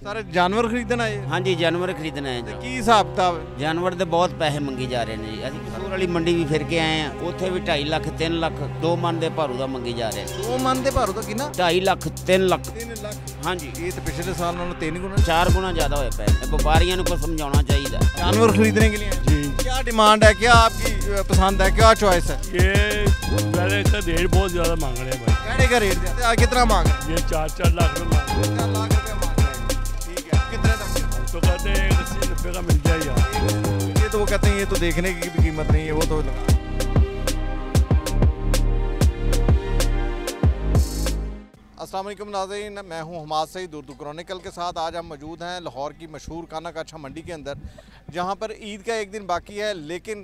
सारे जानवर खरीदना है। हाँ जी, जानवर खरीदना है जी। की हिसाब किताब है? जानवर ਦੇ ਬਹੁਤ ਪੈਸੇ ਮੰਗੀ ਜਾ ਰਹੇ ਨੇ ਜੀ। ਅਸੀਂ ਕਸੂਰ ਵਾਲੀ ਮੰਡੀ ਵੀ ਫਿਰ ਕੇ ਆਏ ਆ, ਉੱਥੇ ਵੀ 2.5 ਲੱਖ 3 ਲੱਖ 2 ਮਨ ਦੇ ਭਾਰੂ ਦਾ ਮੰਗੀ ਜਾ ਰਹੇ ਨੇ। 2 ਮਨ ਦੇ ਭਾਰੂ ਦਾ ਕਿੰਨਾ? 2.5 ਲੱਖ 3 ਲੱਖ। 3 ਲੱਖ। हाँ जी, ਇਹ ਤਾਂ ਪਿਛਲੇ ਸਾਲ ਨਾਲੋਂ 3 ਗੁਣਾ 4 गुना ज़्यादा होए पे। व्यापारियों को समझाना चाहिए। जानवर खरीदने के लिए जी। क्या डिमांड है, क्या आपकी पसंद है, क्या चॉइस है? ये पहले का रेट बहुत ज़्यादा मांग रहे हैं भाई। कहने का रेट कितना मांग रहे हैं? ये 4-4 लाख रुपये मांग रहे हैं। 4 लाख रुपए मांग रहे हैं। ठीक है, कितने तक? हम तो कहते हैं 80-90 का मिल जाए यार। ये तो वो कहते हैं ये तो देखने की भी कीमत नहीं है, वो तो लगा। अस्सलाम वालेकुम नाज़रीन, मैं हूं हमाद सईद उर्दू क्रॉनिकल के साथ। आज हम मौजूद हैं लाहौर की मशहूर खाना काछा मंडी के अंदर, जहां पर ईद का एक दिन बाकी है, लेकिन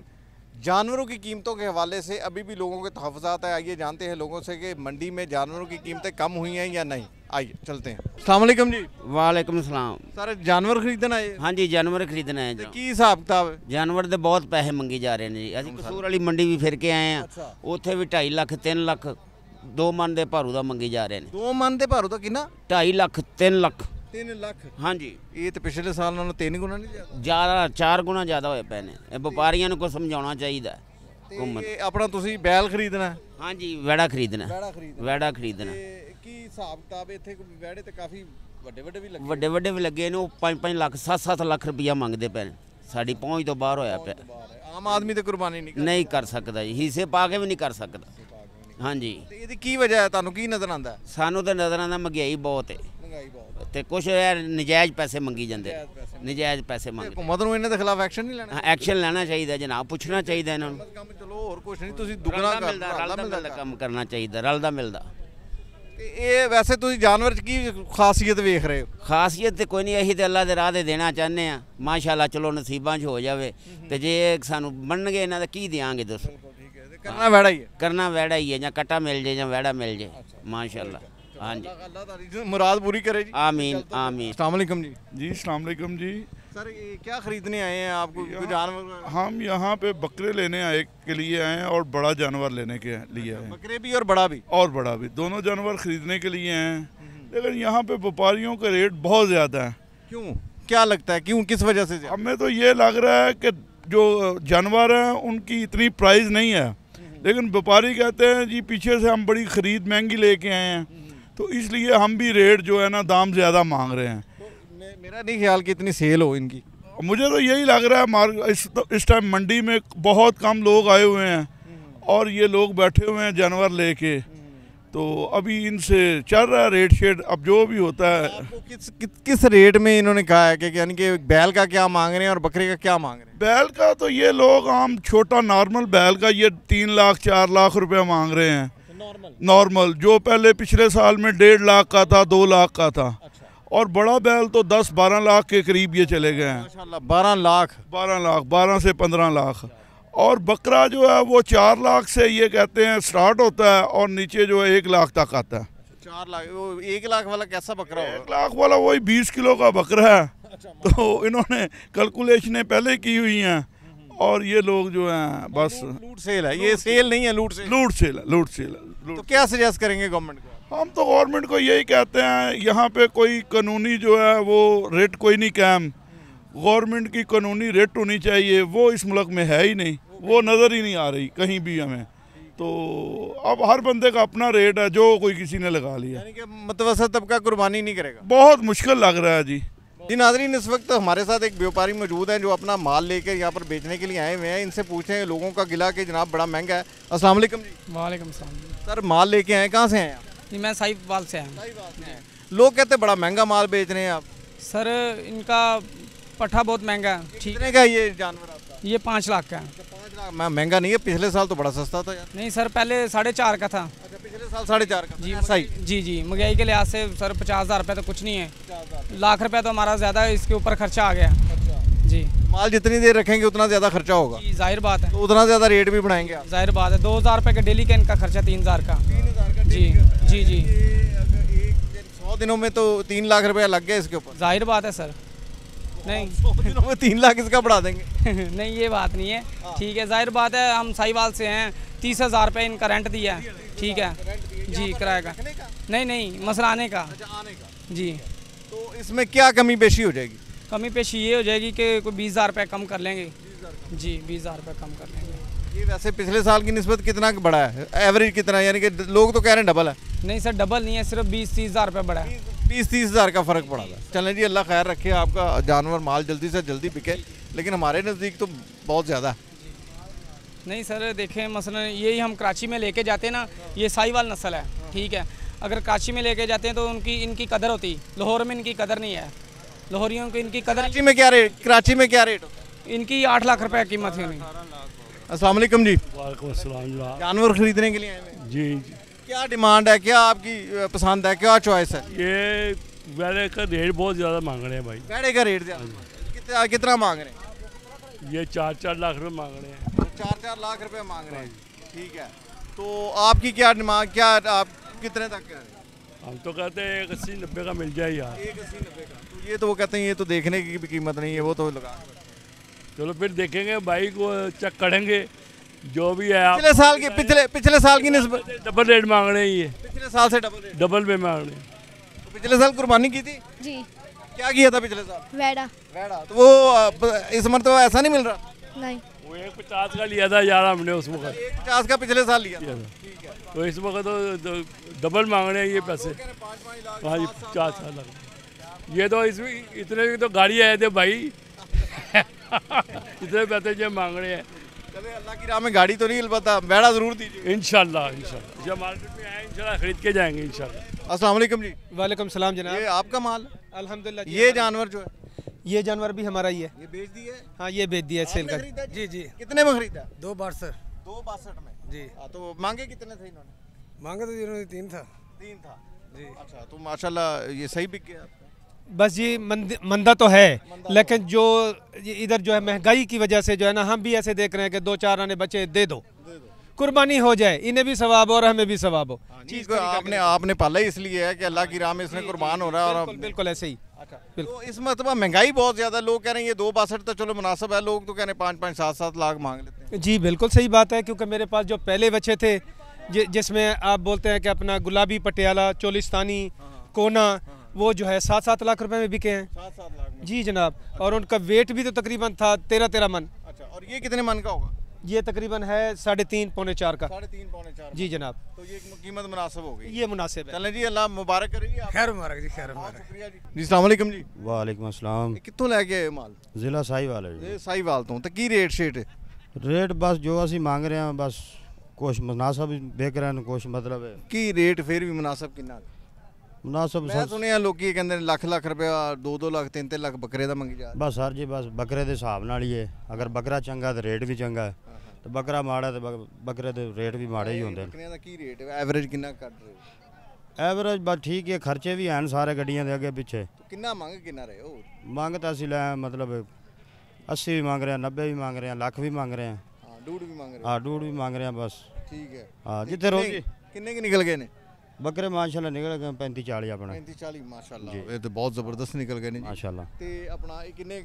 जानवरों की कीमतों के हवाले से अभी भी लोगों के तहफ़्फ़ुज़ात है। आइए जानते हैं लोगों से कि मंडी में जानवरों की कीमतें कम हुई हैं या नहीं। आइए चलते हैं। अस्सलाम वालेकुम जी। वालेकुम सलाम। सारे जानवर खरीदना है? हाँ जी, जानवर खरीदना है जी। की हिसाब किताब है? जानवर ਦੇ ਬਹੁਤ ਪੈਸੇ ਮੰਗੀ ਜਾ ਰਹੇ ਨੇ ਜੀ। ਅਸੀਂ ਕਸੂਰ ਵਾਲੀ ਮੰਡੀ ਵੀ ਫਿਰ ਕੇ ਆਏ ਆ, ਉੱਥੇ ਵੀ 2.5 ਲੱਖ 3 ਲੱਖ 2 ਮਨ ਦੇ ਭਾਰੂ ਦਾ ਮੰਗੀ ਜਾ ਰਹੇ ਨੇ। 2 ਮਨ ਦੇ ਭਾਰੂ ਦਾ ਕਿੰਨਾ? 2.5 ਲੱਖ 3 ਲੱਖ। 3 ਲੱਖ। हाँ जी, ਇਹ ਤਾਂ ਪਿਛਲੇ ਸਾਲ ਨਾਲੋਂ 3 ਗੁਣਾ ਨਹੀਂ ਜ਼ਿਆਦਾ। ज़्यादा 4 गुना ज़्यादा होए पे ने। ਇਹ ਵਪਾਰੀਆਂ ਨੂੰ ਕੋ ਸਮਝਾਉਣਾ ਚਾਹੀਦਾ। ਘੁੰਮਣ ਤੇ ਆਪਣਾ ਤੁਸੀਂ ਬੈਲ ਖਰੀਦਣਾ ਹੈ? हाँ जी, वैड़ा खरीदना। ਵੈੜਾ ਖਰੀਦਣਾ। वैड़ा खरीदना। ਤੇ ਕੀ ਹਿਸਾਬ ਕਿਤਾਬ ਇੱਥੇ ਵੈੜੇ ਤੇ ਕਾਫੀ ਵੱਡੇ ਵੱਡੇ ਵੀ ਲੱਗੇ? ਵੱਡੇ ਵੱਡੇ ਵੀ ਲੱਗੇ ਨੇ। ਉਹ 5-5 ਲੱਖ 7-7 ਲੱਖ ਰੁਪਈਆ ਮੰਗਦੇ ਪਏ ਨੇ। ਸਾਡੀ ਪਹੁੰਚ ਤੋਂ ਬਾਹਰ ਹੋਇਆ ਪਿਆ। ਆਮ ਆਦਮੀ ਤੇ ਕੁਰਬਾਨੀ ਨਹੀਂ ਨਹੀਂ ਕਰ ਸਕਦਾ ਜੀ, ਹਿੱਸੇ ਪਾ ਕੇ ਵੀ ਨਹੀਂ ਕਰ ਸਕਦਾ। ਹਾਂਜੀ, ਤੇ ਇਹਦੀ ਕੀ ਵਜ੍ਹਾ ਹੈ, ਤੁਹਾਨੂੰ ਕੀ ਨਜ਼ਰ ਆਉਂਦਾ? ਸਾਨੂੰ ਤਾਂ ਨਜ਼ਰ ਆਉਂਦਾ ਮਹਿੰਗਾਈ ਬਹੁਤ ਹੈ ਮਹਿੰਗਾਈ ਬਹੁਤ ਤੇ ਕੁਛ ਯਾਰ ਨਜਾਇਜ਼ ਪੈਸੇ ਮੰਗੀ ਜਾਂਦੇ, ਨਜਾਇਜ਼ ਪੈਸੇ ਮੰਗਦੇ। ਹੁਕੂਮਤ ਨੂੰ ਇਹਨਾਂ ਦੇ ਖਿਲਾਫ ਐਕਸ਼ਨ ਨਹੀਂ ਲੈਣਾ? ਐਕਸ਼ਨ ਲੈਣਾ ਚਾਹੀਦਾ ਜਨਾਬ, ਪੁੱਛਣਾ ਚਾਹੀਦਾ ਇਹਨਾਂ ਨੂੰ। ਕੰਮ ਚਲੋ ਹੋਰ ਕੁਝ ਨਹੀਂ, ਤੁਸੀਂ ਦੁਗਣਾ ਰਲਦਾ ਮਿਲਦਾ ਕੰਮ ਕਰਨਾ ਚਾਹੀਦਾ, ਰਲਦਾ ਮਿਲਦਾ। ਤੇ ਇਹ ਵੈਸੇ ਤੁਸੀਂ ਜਾਨਵਰ 'ਚ ਕੀ ਖਾਸੀਅਤ ਵੇਖ ਰਹੇ ਹੋ? ਖਾਸੀਅਤ ਤੇ ਕੋਈ ਨਹੀਂ, ਅਸੀਂ ਤੇ ਅੱਲਾ ਦੇ ਰਾਹ ਤੇ ਦੇਣਾ ਚਾਹੁੰਦੇ ਆ। ਮਾਸ਼ਾਅੱਲਾ ਚਲੋ ਨਸੀਬਾਂ 'ਚ ਹੋ ਜਾਵੇ ਤੇ ਜੇ ਸਾਨੂੰ ਬਣਨਗੇ ਇਹਨਾਂ ਦਾ ਕੀ ਦਿਆਂਗੇ ਦੱਸੋ। ਠੀਕ ਹੈ, ਤੇ ਕਰਨਾ ਵੈੜਾ ਹੀ ਹੈ। ਕਰਨਾ ਵੈੜਾ ਹੀ ਹੈ, ਜਾਂ ਕਟਾ ਮਿਲ ਜੇ ਜਾਂ ਵੈੜਾ ਮਿਲ ਜੇ। ਮਾਸ਼ਾਅੱਲਾ। हाँ जी, अल्लाह ताला मुराद पूरी करे जी। आमीन आमीन। अस्सलाम वालेकुम जी। जी अस्सलाम वालेकुम जी। सर ये क्या खरीदने आए हैं आपको? जानवर? हम यहाँ पे बकरे लेने के लिए आए हैं और बड़ा जानवर लेने के लिए आए हैं। बकरे भी और बड़ा भी? और बड़ा भी, दोनों जानवर खरीदने के लिए हैं। लेकिन यहाँ पे व्यापारियों का रेट बहुत ज़्यादा है। क्यों, क्या लगता है क्यों, किस वजह से? हमें तो ये लग रहा है कि जो जानवर हैं उनकी इतनी प्राइस नहीं है, लेकिन व्यापारी कहते हैं जी पीछे से हम बड़ी ख़रीद महंगी लेके आए हैं, तो इसलिए हम भी रेट जो है ना दाम ज़्यादा मांग रहे हैं। तो मेरा नहीं ख्याल कि इतनी सेल हो इनकी। मुझे तो यही लग रहा है इस टाइम मंडी में बहुत कम लोग आए हुए हैं और ये लोग बैठे हुए हैं जानवर लेके, तो अभी इनसे चल रहा है रेट शेट। अब जो भी होता है। आपको किस रेट में इन्होंने कहा है कि यानी कि बैल का क्या मांग रहे हैं और बकरे का क्या मांग रहे हैं? बैल का तो ये लोग आम छोटा नॉर्मल बैल का ये 3 लाख 4 लाख रुपए मांग रहे हैं। नॉर्मल जो पहले पिछले साल में 1.5 लाख का था, 2 लाख का था। अच्छा। और बड़ा बैल तो 10-12 लाख के करीब ये चले गए हैं। माशाल्लाह, 12 लाख 12 से 15 लाख। और बकरा जो है वो 4 लाख से ये कहते हैं स्टार्ट होता है और नीचे जो है 1 लाख तक आता है। 4 लाख? वो 1 लाख वाला कैसा बकरा होगा? 1 लाख वाला वही 20 किलो का बकरा है। अच्छा, तो इन्होंने कैलकुलेशनें पहले की हुई हैं और ये लोग जो हैं बस लूट सेल है। ये सेल नहीं है, लूट सेल। लूट सेल। तो क्या सजेस्ट करेंगे गवर्नमेंट को? हम तो गवर्नमेंट को यही कहते हैं, यहाँ पे कोई कानूनी जो है वो रेट कोई नहीं कायम। गवर्नमेंट की कानूनी रेट होनी चाहिए, वो इस मुल्क में है ही नहीं, वो नज़र ही नहीं आ रही कहीं भी हमें। तो अब हर बंदे का अपना रेट है जो कोई किसी ने लगा लिया, यानी कि मुतवस्सित तबका कुर्बानी नहीं करेगा। बहुत मुश्किल लग रहा है जी। जी नाज़रीन, इस वक्त हमारे साथ एक व्यापारी मौजूद हैं जो अपना माल लेकर यहाँ पर बेचने के लिए आए हुए हैं। इनसे पूछें लोगों का गिला कि जनाब बड़ा महंगा है। अस्सलाम वालेकुम जी। वालेकुम सलाम। सर माल लेके आए, कहाँ से हैं आप? जी मैं साहिवाल से आया। लोग कहते हैं बड़ा महंगा माल बेच रहे हैं आप। सर इनका पट्ठा बहुत महंगा है। ठीक कितने का ये जानवर आपका? ये 5 लाख का है। 5 लाख महंगा नहीं है, पिछले साल तो बड़ा सस्ता था यार। नहीं सर, पहले 4.5 का था। अच्छा, पिछले साल 4.5 का? जी सही। जी महंगाई के लिहाज से सर 50,000 रुपये तो कुछ नहीं है। 1 लाख रुपये तो हमारा ज़्यादा है, इसके ऊपर खर्चा आ गया। जी माल जितनी देर रखेंगे उतना ज़्यादा खर्चा होगा। जी जाहिर बात है, तो उतना ज़्यादा रेट भी बढ़ाएंगे आप? जाहिर बात है। 2,000 रुपये का डेली का इनका खर्चा 3,000 का। 3,000 का? जी जी जी। 100 दिनों में तो 3 लाख रुपया लग गया इसके ऊपर। जाहिर बात है सर। नहीं 100 दिनों में 3 लाख इसका बढ़ा देंगे? नहीं ये बात नहीं है। ठीक है, जाहिर बात है। हम साहिवाल से हैं, 30,000 रुपये इनका रेंट दिया है। ठीक है जी, किराए का नहीं, मसला आने का। अच्छा, आने का। जी तो इसमें क्या कमी पेशी हो जाएगी? कमी पेशी ये हो जाएगी कि कोई 20,000 रुपये कम कर लेंगे जी, 20,000 रुपये कम कर लेंगे। ये वैसे पिछले साल की निस्बत कितना बढ़ा है, एवरेज कितना है? यानी कि लोग तो कह रहे हैं डबल है। नहीं सर, डबल नहीं है, सिर्फ 20-30 हज़ार रुपये बढ़ा है। 20-30 हज़ार का फ़र्क पड़ा था। चलें जी, अल्लाह खैर रखे, आपका जानवर माल जल्दी से जल्दी बिके, लेकिन हमारे नज़दीक तो बहुत ज़्यादा है। नहीं सर, देखें मसलन यही हम कराची में लेके जाते हैं ना, ये साहिवाल नस्ल है, ठीक है। अगर कराची में लेके जाते हैं तो इनकी कदर होती, लाहौर में इनकी कदर नहीं है। लाहौरियों को इनकी कदर, कराची में क्या रेट होता है? इनकी 8 लाख रुपए कीमत है। अस्सलाम वालेकुम जी। वालेकुम अस्सलाम जनाब। जानवर खरीदने के लिए आए हैं? जी क्या डिमांड है, क्या आपकी पसंद है, क्या चॉइस है? ये बैले का रेट बहुत ज़्यादा मांग रहे हैं भाई। भेड़े का रेट कितना मांग रहे हैं? ये 4-4 लाख रुपए मांग रहे हैं। 4-4 लाख रुपए मांग रहे हैं, ठीक है। तो आपकी क्या डिमांड, क्या आप कितने तक करें? हम तो कहते हैं 80-90 का मिल जाए यार। 180-90 का। तो ये तो वो कहते हैं ये तो देखने की भी कीमत नहीं है, वो तो लगा। चलो फिर देखेंगे भाई को, चेक करेंगे जो भी है। आप पिछले साल की निस्बत डबल रेट मांग रहे हैं, ये पिछले साल से डबल में मांग रहे हैं। तो पिछले साल कुर्बानी की थी जी। क्या किया था पिछले साल? वेड़ा। तो वो इस मरतबा ऐसा नहीं मिल रहा? नहीं। वो 150 का लिया था यार हमने उस वक्त। 150 का पिछले साल लिया था। तो इस वक्त तो डबल मांग रहे हैं ये पैसे। हाँ जी, 4 लाख। ये तो इसमें इतने की तो गाड़ी आए थे भाई। इतने पैसे जो मांग रहे हैं। चले अल्लाह की राह में गाड़ी तो नहीं, अलबत्ता बेड़ा जरूर दीजिए। इंशाल्लाह जब मार्केट में आए इंशाल्लाह खरीद के जाएंगे इंशाल्लाह। अस्सलाम वालेकुम जी। वालेकुम सलाम जनाब। ये आपका माल? अल्हम्दुलिल्लाह। ये जानवर जो है, ये जानवर भी हमारा ही है। ये बेच दिए? हाँ, ये बेच दिया सेल आपने कर। खरीदा जी जी। कितने में खरीदा? 262 262 में जी। तो मांगे कितने थे इन्होंने? मांगा तो इन्होंने 3 था। 3 था जी। अच्छा, तो माशाल्लाह ये सही बिक गया। बस ये मंदा तो है, लेकिन जो इधर जो है महंगाई की वजह से जो है ना, हम भी ऐसे देख रहे हैं कि 2-4 आने बच्चे दे दो, कुर्बानी हो जाए, इन्हें भी सवाब और हमें भी सवाब हो। चीज़ को आपने पाला ही इसलिए है कि अल्लाह की राह में इसने कुर्बान हो रहा है। और बिल्कुल ऐसे ही। तो इस मतलब महंगाई बहुत ज़्यादा, लोग कह रहे हैं ये 262 तो चलो मुनासिब है, लोग तो कह रहे हैं 5-5, 7-7 लाख मांग लेते हैं। जी बिल्कुल सही बात है, क्योंकि मेरे पास जो पहले बच्चे थे जिसमें आप बोलते हैं कि अपना गुलाबी पटियाला, चोलिस्तानी, कोना, वो जो है 7-7 लाख रुपए में बिके हैं। 7-7 लाख में? जी जनाब। और उनका वेट भी तो तकरीबन था 13-13 मन। अच्छा, और ये कितने मन का होगा? ये तकरीबन है 3.5 पौने 4 का। 3.5-4 जी जनाब। तो ये कीमत मुनासिब हो गई? ये मुनासिब है। चलें जी, अल्लाह मुबारक करेगी। खैर मुबारक जी, खैर मुबारक। शुक्रिया जी। जी अस्सलाम वालेकुम जी। वालेकुम अस्सलाम। कितों लैके आए माल? ਜ਼ਿਲ੍ਹਾ ਸਾਹੀਵਾਲ ਹੈ ਜੀ। ਇਹ ਸਾਹੀਵਾਲ ਤੋਂ ਤੇ ਕੀ ਰੇਟ ਸ਼ੇਟ? ਰੇਟ ਬਸ ਜੋ ਅਸੀਂ ਮੰਗ ਰਹੇ ਹਾਂ ਬਸ ਕੁਛ ਮੁਨਾਸਬ ਵਿਕ ਰਹੇ ਨੇ, ਕੁਛ ਮਤਲਬ ਕੀ ਰੇਟ ਫਿਰ ਵੀ ਮੁਨਾਸਬ ਕਿੰਨਾ? ਮੁਨਾਸਬ ਮੈਂ ਸੁਣਿਆ ਲੋਕੀ ਕਹਿੰਦੇ ਨੇ ਲੱਖ ਰੁਪਇਆ, 2-2 ਲੱਖ, 3-3 ਲੱਖ ਬੱਕਰੇ ਦਾ ਮੰਗੀ ਜਾ ਰਹੇ। ਬਸ ਸਰ ਜੀ, ਬਸ ਬੱਕਰੇ ਦੇ ਹਿਸਾਬ ਨਾਲ ਹੀ ਹੈ। ਅਗਰ ਬੱਕਰਾ ਚੰਗਾ ਤਾਂ ਰੇਟ ਵੀ ਚੰਗਾ ਹੈ, ਤੇ ਬੱਕਰਾ ਮਾੜਾ ਤੇ ਬੱਕਰੇ ਦੇ ਰੇਟ ਵੀ ਮਾੜੇ ਹੀ ਹੁੰਦੇ ਨੇ। ਬੱਕਰੀਆਂ ਦਾ ਕੀ ਰੇਟ ਹੈ, ਐਵਰੇਜ ਕਿੰਨਾ ਕੱਢ ਰਹੇ ਹੋ? ਐਵਰੇਜ ਬਸ ਠੀਕ ਹੈ, ਖਰਚੇ ਵੀ ਹਨ ਸਾਰੇ ਗੱਡੀਆਂ ਦੇ ਅੱਗੇ ਪਿੱਛੇ। ਕਿੰਨਾ ਮੰਗ ਕਿੰਨਾ ਰਹੇ ਹੋ? ਮੰਗ ਤਾਂ ਅਸੀਂ ਲੈ ਮਤਲਬ 80 ਵੀ ਮੰਗ ਰਹੇ ਹਾਂ, 90 ਵੀ ਮੰਗ ਰਹੇ ਹਾਂ, ਲੱਖ ਵੀ ਮੰਗ ਰਹੇ ਹਾਂ। ਹਾਂ, ਡੂਢ ਵੀ ਮੰਗ ਰਹੇ ਹੋ? ਹਾਂ, ਡੂਢ ਵੀ ਮੰਗ ਰਹੇ ਹਾਂ ਬਸ। ਠੀਕ ਹੈ। ਹਾਂ, ਜਿੱਥੇ ਰੋਜੀ ਕਿੰਨੇ ਕਿ ਨਿਕਲ ਗਏ ਨੇ ਬੱਕਰੇ? ਮਾਸ਼ਾਅੱਲਾ ਨਿਕਲ ਗਏ 35-40 ਆਪਣਾ। 35-40 ਮਾਸ਼ਾਅੱਲਾ, ਇਹ ਤਾਂ ਬਹੁਤ ਜ਼ਬਰਦਸਤ ਨਿਕਲ ਗਏ ਨੇ ਜੀ ਮਾਸ਼ਾਅੱਲਾ। ਤੇ ਆਪਣਾ ਇਹ ਕਿੰਨੇ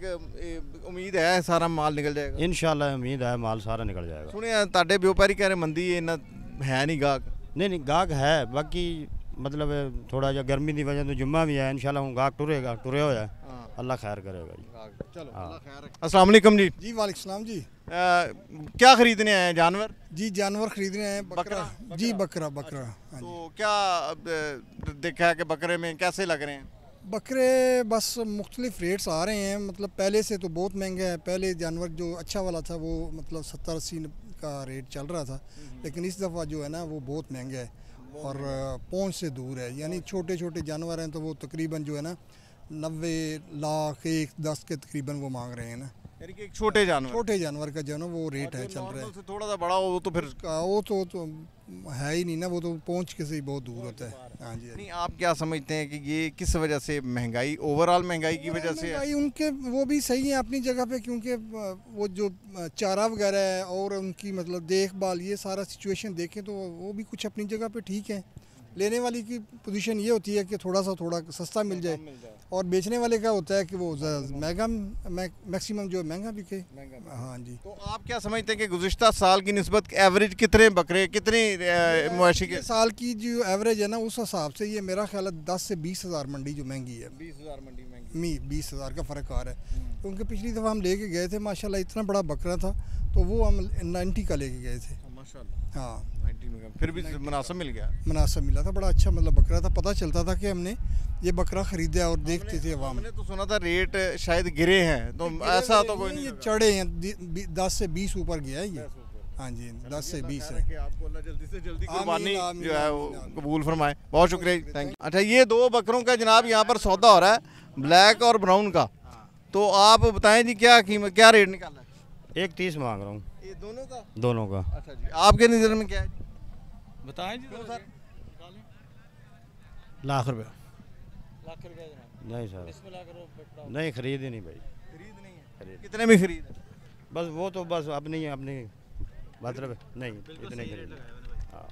ਉਮੀਦ ਹੈ ਸਾਰਾ ਮਾਲ ਨਿਕਲ ਜਾਏਗਾ? ਇਨਸ਼ਾਅੱਲਾ ਉਮੀਦ ਹੈ ਮਾਲ ਸਾਰਾ ਨਿਕਲ ਜਾਏਗਾ। ਸੁਣਿਆ ਤੁਹਾਡੇ ਵਪਾਰੀ ਕਹਿ ਰਹੇ ਮੰਦੀ ਇਹਨਾਂ ਹੈ ਨਹੀਂ ਗਾਹਕ। ਨਹੀਂ ਗਾਹਕ ਹੈ, ਬਾਕੀ ਮਤਲਬ ਥੋੜਾ ਜਿਹਾ ਗਰਮੀ ਦੀ ਵਜ੍ਹਾ ਤੋਂ ਜੁम्मा ਵੀ ਹੈ। ਇਨਸ਼ਾਅੱਲਾ ਹੁਣ ਗਾਹਕ ਤੁਰਿਆ ਹੋਇਆ। अल्लाह खैर करेगा जी। चलो अल्लाह खैर रखे। अस्सलाम वालेकुम जी। जी वालेकुम सलाम जी। क्या खरीदने आए हैं? जानवर? जी जानवर खरीदने आए हैं। बकरा। जी बकरा। अच्छा। तो क्या देखा है कि बकरे में कैसे लग रहे हैं? बकरे बस मुख्तलिफ रेट्स आ रहे हैं, मतलब पहले से तो बहुत महंगा है। पहले जानवर जो अच्छा वाला था वो मतलब 70-80 का रेट चल रहा था, लेकिन इस दफ़ा जो है ना वो बहुत महंगा है और पहुँच से दूर है। यानी छोटे छोटे जानवर हैं तो वो तकरीबन जो है ना 90 लाख 110 के तकरीबन वो मांग रहे हैं ना। यानी कि एक छोटे जानवर का जो है ना वो रेट है चल रहा है। थोड़ा सा बड़ा हो तो फिर वो तो है ही नहीं ना, वो तो पहुंच के से ही बहुत दूर होता है। हाँ जी। नहीं, आप क्या समझते हैं कि ये किस वजह से महंगाई, ओवरऑल महंगाई की वजह से है? उनके वो भी सही है अपनी जगह पे, क्योंकि वो जो चारा वगैरह है और उनकी मतलब देखभाल, ये सारा सिचुएशन देखें तो वो भी कुछ अपनी जगह पे ठीक है। लेने वाली की पोजीशन ये होती है कि थोड़ा सस्ता मिल जाए, और बेचने वाले का होता है कि वो महंगा मैक्सिमम जो महंगा बिके। हाँ जी। तो आप क्या समझते हैं कि गुज़िश्ता साल की निस्बत एवरेज कितने बकरे, कितनी मवेशी के साल की जो एवरेज है ना, उस हिसाब से ये मेरा ख्याल है 10 से 20 हज़ार मंडी जो महंगी है, 20,000 मंडी महंगी, 20 हज़ार का फ़र्क आ रहा है। क्योंकि पिछली दफ़ा हम लेके गए थे माशाल्लाह, इतना बड़ा बकरा था, तो वो हम 90 का लेके गए थे माशाल्लाह। हाँ 90 में फिर भी मुनासिब मिल गया, मुनासिब मिला था, बड़ा अच्छा मतलब बकरा था। पता चलता था कि हमने ये बकरा ख़रीदा और देखते थे अवाम। हमने तो सुना था रेट शायद गिरे हैं, तो ऐसा तो कोई नहीं, ये चढ़े हैं 10 से 20 ऊपर गया है ये। हाँ जी 10 से 20 है। कि आपको अल्लाह जल्दी से जल्दी आमीन, कुर्बानी आमीन, जो है वो आमीन। कबूल फरमाए। बहुत शुक्रिया, थैंक यू। अच्छा, ये 2 बकरों का जनाब यहाँ पर सौदा हो रहा है, ब्लैक और ब्राउन का। तो आप बताएं जी क्या कीमत, क्या रेट निकाला है? 1.30 मांग रहा हूँ ये दोनों का? दोनों का। अच्छा जी, आपके नज़र में क्या है? बताएं जी क्यों सर? लाख रुपये। नहीं सर, नहीं खरीद ही नहीं भाई। खरीद नहीं है? कितने में खरीद है? बस वो तो बस अपनी मतलब नहीं इतने खरीद। हाँ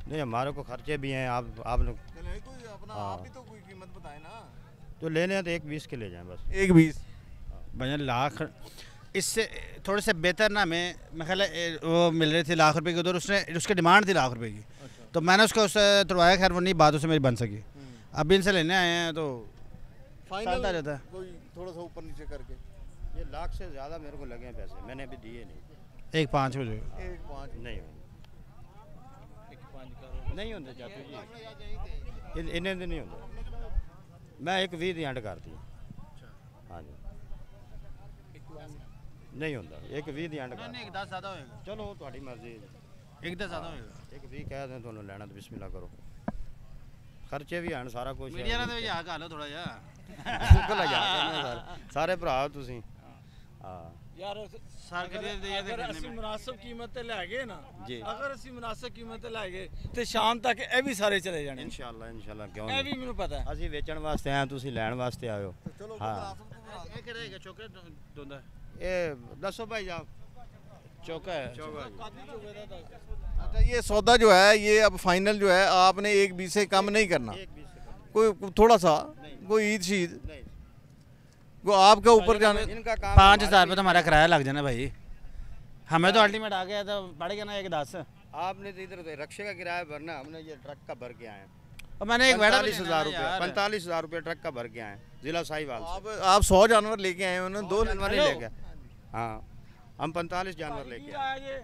नहीं, हमारे को खर्चे भी हैं। आप लोग चले कोई अपना, आप भी तो कोई कीमत बताएं ना। जो लेने हैं तो 1.20 के ले जाएं बस। 1.20 भैया लाख, इससे थोड़े से बेहतर ना मैं ख्याल वो मिल रहे थे लाख रुपए की उधर, उसने उसकी डिमांड थी लाख रुपए की। तो मैंने उसको उससे तुड़वाया, खैर वो नहीं बात उससे मेरी बन सकी। अभी इनसे लेने आए हैं तो चलता रहता है। कोई थोड़ा सा ऊपर नीचे करके ये लाख से ज़्यादा मेरे को लगे हैं पैसे, मैंने अभी दिए नहीं। 1.5 बजे 1.5 नहीं नहीं होंगे चाचू जी, इन्हें तो नहीं होंगे। मैं 1.20 ਦੀ ਐਂਡ ਕਰਤੀ। हाँ जी नहीं होता, 1.20 ਦੀ ਐਂਡ ਕਰ। नहीं 10 ज़्यादा होएगा, चलो ਤੁਹਾਡੀ मर्जी। 1 ज़्यादा होएगा। 1.20 कह दें ਤੁਹਾਨੂੰ ਲੈਣਾ तो बिस्मिल्लाह करो। खर्चे भी ਹਨ ਸਾਰਾ ਕੁਝ। मीडिया ने यहाँ का लो थोड़ा जा ਬਿਲਕੁਲ ਆ ਸਾਰੇ ਭਰਾ ਤੁਸੀਂ। ਹਾਂ यार सर अगर ਅਸੀਂ ਮੁਨਾਸਿਬ ਕੀਮਤ ਤੇ ਲੈ ਗਏ ਨਾ ਜੀ, ਅਗਰ ਅਸੀਂ ਮੁਨਾਸਿਬ ਕੀਮਤ ਤੇ ਲੈ ਗਏ ਤੇ ਸ਼ਾਮ ਤੱਕ ਇਹ ਵੀ ਸਾਰੇ ਚਲੇ ਜਾਣੇ ਇਨਸ਼ਾਅੱਲਾ ਕਿਉਂ ਇਹ ਵੀ ਮੈਨੂੰ ਪਤਾ ਹੈ। ਅਸੀਂ ਵੇਚਣ ਵਾਸਤੇ ਆਏ, ਤੁਸੀਂ ਲੈਣ ਵਾਸਤੇ ਆਇਓ। ਹਾਂ ये क्या रहेगा चौके दोंदा ਇਹ ਦੱਸੋ ਭਾਈ ਸਾਹਿਬ। चौका है अच्छा, ये सौदा जो है ये अब फाइनल जो है आपने 1.20 से कम नहीं करना, कोई थोड़ा सा कोई ईद शीद वो आपके ऊपर जाने। इनका काम 5,000 रुपये तो हमारा किराया लग जाना भाई, हमें तो अल्टीमेट आ गया तो पड़ गया ना 1.10। आपने तो इधर रक्शे का किराया भरना, हमने ये ट्रक का भर के आए हैं। और मैंने एक वेड़ा 45,000 रुपये 45,000 रुपये ट्रक का भर के आए हैं जिला साहिवाल से। आप 100 जानवर लेके आए हैं, 2 जानवर ही लेके। हाँ हम 45 जानवर लेके आए।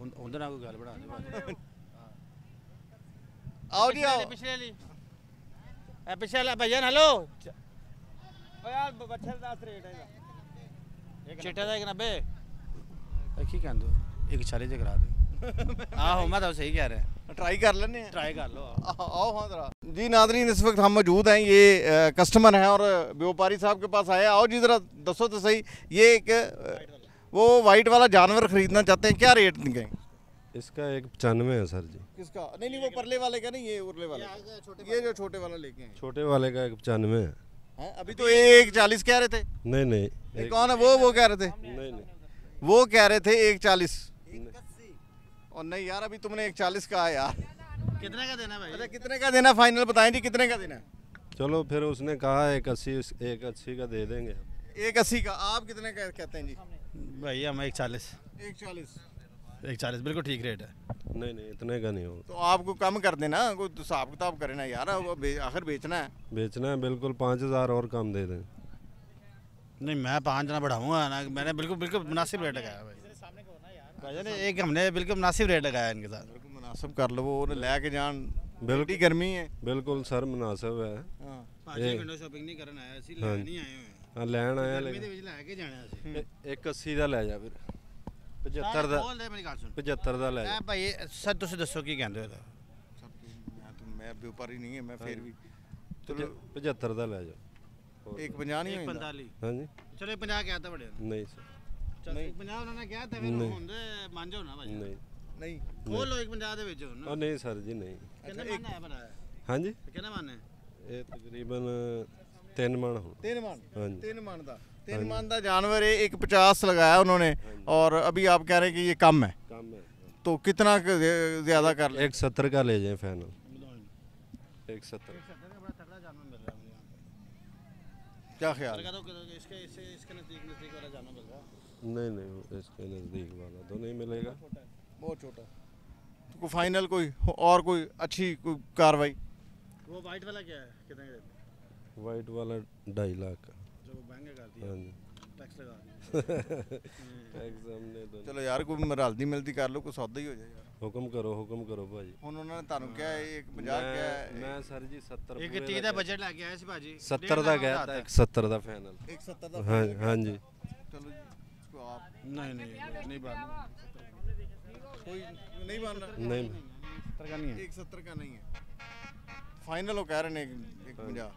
उधर ना कोई गल बढ़ा आओ जी आओ। पिछले ली पिछले भैया हेलो यार बच्चे का रेट है चिट्टा का 90 की कह दो 140 से करा दो। आहो मैं तो सही कह रहे हैं, ट्राई कर लेने हैं, ट्राई कर लो। आओ हाँ जरा जी। नादरीन इस वक्त हम मौजूद हैं, ये कस्टमर हैं और व्यापारी साहब के पास आए। आओ जी जरा दसो तो सही, ये एक वो वाइट वाला जानवर खरीदना चाहते हैं, क्या रेट निकले इसका? 195 है सर जी। किसका? नहीं वो परले वाले का नहीं, ये उरले वाले, ये जो छोटे वाला लेके हैं। छोटे वाले का 195 है। अभी तो 140 कह रहे थे। नहीं नहीं ये कौन है? वो कह रहे थे, नहीं नहीं वो कह रहे थे 140। और नहीं यार, अभी तुमने 140 कहा यार। कितने का देना भाई? अच्छा कितने का देना फाइनल बताएं जी, कितने का देना? चलो फिर उसने कहा 180 का दे देंगे। 180 का। आप कितने का कहते हैं जी? भाई हम 140 बिल्कुल ठीक रेट है। नहीं नहीं इतने का नहीं होगा। तो आपको कम कर देना, कोई हिसाब किताब करे ना यार, आखिर बेचना है। बेचना है बिल्कुल, 5,000 और कम दे दें। नहीं मैं 5 ना बढ़ाऊंगा ना, मैंने बिल्कुल बिल्कुल मुनासिब रेट लगाया भाई। एक हमने बिल्कुल मुनासिब रेट लगाया इनके साथ। बिल्कुल मुनासिब कर लो, वो लेके जान, बिल्कुल गर्मी है। बिल्कुल सर मुनासिब है। विंडो शॉपिंग नहीं करना आया, ਅਸੀਂ ਲੈਣ ਨਹੀਂ ਆਏ ਹੋਏ। हाँ लैन आया ਗਰਮੀ ਦੇ ਵਿੱਚ ਲੈ ਕੇ ਜਾਣਾ ਅਸੀਂ। 180 ਦਾ ਲੈ ਜਾ ਫਿਰ। 75 ਦਾ। ਬੋਲ ਦੇ ਮੇਰੀ ਗੱਲ ਸੁਣ। 75 ਦਾ ਲੈ ਜਾ। ਭਾਈ ਸਰ ਤੁਸੀਂ ਦੱਸੋ ਕੀ ਕਹਿੰਦੇ ਹੋ? मैं व्यापारी नहीं है, मैं फिर भी 75 ਦਾ ਲੈ ਜਾ। 150 नहीं होता। 45 हाँ जी ਚਲੋ 50 ਕਹਿਤਾ ਬੜੇ। नहीं सर ਚਲ 50 ਉਹਨਾਂ ਨੇ ਕਿਹਾ ਤਾਂ ਫਿਰ ਹੁੰਦੇ ਮੰਨ ਜਾਓ ਨਾ ਭਾਈ। नहीं नहीं ਖੋਲ ਲੋ 150 ਦੇ ਵਿੱਚ ਹੁਣ। नहीं सर जी नहीं। ਕਿੰਨਾ ਮੰਨ ਹੈ ਭਰਾ? हाँ जी ਕਿੰਨਾ ਮੰਨ ਹੈ? ਇਹ ਤਕਰੀਬਨ 3 ਮਣ ਹੋ। 3 मन। हाँ जी 3 मन का 3 मन का जानवर है। एक 50 लगाया उन्होंने और अभी आप कह रहे हैं कि ये कम है। कम है। तो कितना ज़्यादा कर ले? 170 का ले जाए फाइनल, 170। क्या ख्याल है? नहीं इसके नज़दीक वाला तो नहीं मिलेगा, बहुत छोटा। तो कोई फाइनल कोई और कोई अच्छी कोई कार्रवाई? वो वाइट वाला क्या है, कितने का देते हैं? वाइट वाला 2.5 लाख का। जो वो महंगा कर दिया, हाँ जी। टैक्स लगा टैक्स हमने तो चलो यार कोई रलदी मिलती कर लो, कोई सौदा ही हो जाए यार। हुक्म करो भाजी। ਹੁਣ ਉਹਨਾਂ ਨੇ ਤੁਹਾਨੂੰ ਕਿਹਾ ਇੱਕ 50 ਕਿਹਾ मैं सर जी 70 एक 30 ਦਾ ਬਜਟ ਲੈ ਕੇ ਆਇਆ ਸੀ ਭਾਜੀ, 70 ਦਾ ਗਿਆ था, 170 ਦਾ फाइनल। 170 ਦਾ हाँ जी। चलो जी इसको आप नहीं बात कोई नहीं मान रहा? नहीं 70 का नहीं है। 170 का नहीं है फाइनल, वो कह रहे हैं 150।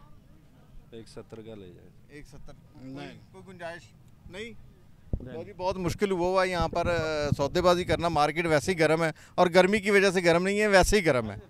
170 का ले जाए। 170 कोई गुंजाइश नहीं? तो जी बहुत मुश्किल हुआ है यहाँ पर सौदेबाजी करना। मार्केट वैसे ही गर्म है और गर्मी की वजह से गर्म नहीं है, वैसे ही गर्म है।